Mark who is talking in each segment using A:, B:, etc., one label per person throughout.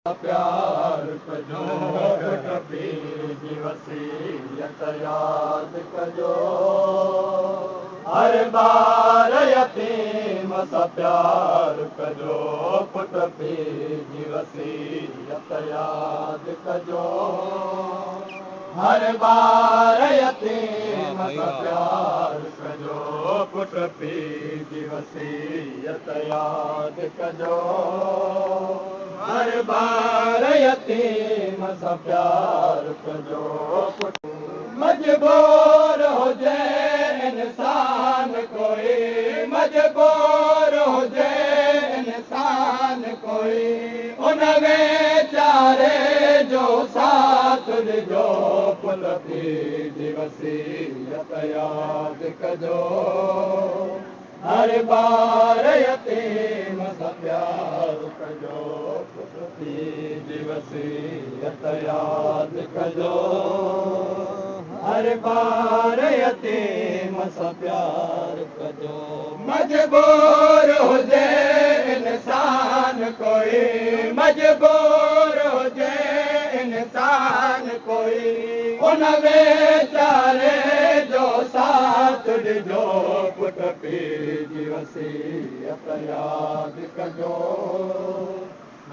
A: प्यार कजो कभी वसीयत याद कजो हर बार यतीम सा प्यार कजो पुट पीउ वसीयत याद कजो हर बार यतीम सा प्यार कजो पुट पीउ वसीयत याद कजो हर बार यतीम सा प्यार कजो मजबूर हुजे इंसान कोई मजबूर हुजे इंसान कोई उन वेचारे जो साथ ॾिजो पुट पीउ वसीयत याद कजो हर बार यतीम सा प्यार कजो पुट पीउ वसीयत याद कजो हर बार यतीम सा प्यार कजो मजबूर हुजे इंसान कोई मजबूर हुजे इंसान कोई उन वेचारे जो साथ ॾिजो पुट पीउ वसीयत याद कजो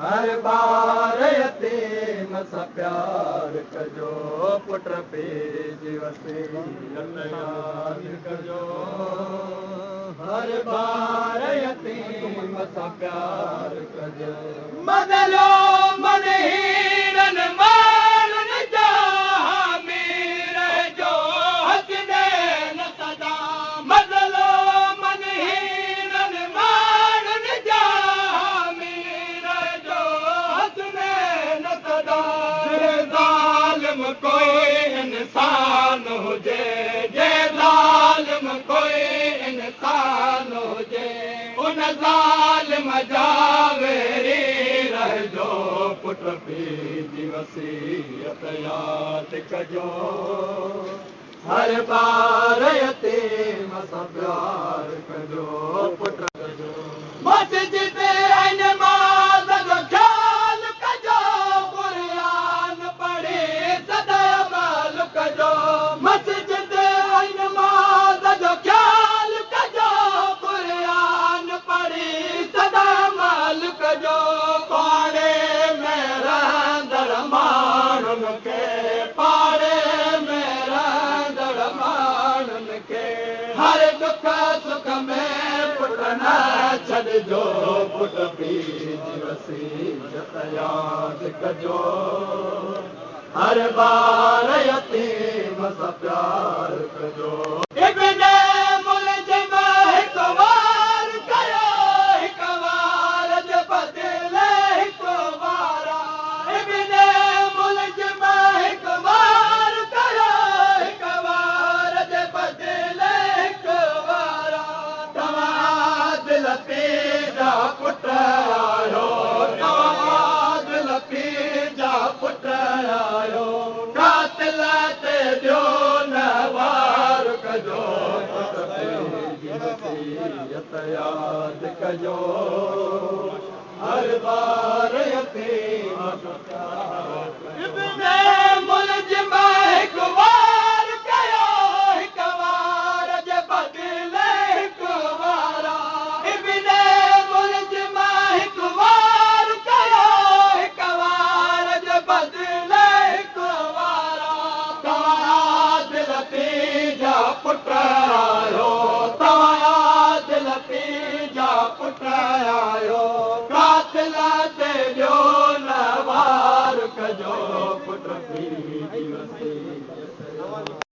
A: हर बार यतीम सा प्यार कजो पुट पीउ वसीयत याद कजो हर बार यतीम सा प्यार कजो मदलो मनहीरन माण्हुनि जा हामी रहिजो हसनैन सदा मदलो मनहीरन माण्हुनि जा हामी रहिजो हसनैन सदा जे ज़ालिम कोई इंसान हुजे जे ज़ालिम कोई इंसान हुजे उन ज़ालिम जा वेरी रहिजो पुट पीउ वसीयत याद कजो हर बार यतीम सा प्यार कजो पुट कजो मस्जिद ऐं नमाज़ जो ख़्याल कजो क़ुरान पढ़ी सदा अमल कजो मस्जिद ऐं नमाज़ जो ख़्याल कजो क़ुरान पढ़ी सदा अमल कजो पाड़े में रहंदड़ माण्हुनि खे पाड़े में रहंदड़ माण्हुनि खे हर दुख सुख में पुट न छॾिजो पुट पीउ वसीयत याद कजो हर बार यतीम सा प्यार कजो इब्ने मुलज़िम हिकु वार कयो हिकु वार जे बदिले हिकु वारा इब्ने मुलज़िम हिकु वार कयो हिकु वार जे बदिले हिकु वारा तव्हां दिल पीउ जा पुट आहियो तव्हां दिल पीउ जा पुट आहियो कातिल ते ॾियो न वार कजो पुट पीउ वसीयत याद कजो हर बार यतीम सा प्यार इब्ने मुलज़िम हिकु वार कयो हिकु वार जे बदिले हिकु वारा इब्ने मुलज़िम हिकु वार कयो हिकु वार जे बदिले हिकु वारा तव्हां दिल पीउ जा पुट आहियो तव्हां दिल पीउ जा पुट आहियो कातिल ते ॾियो न वार कजो पुट पीउ वसीयत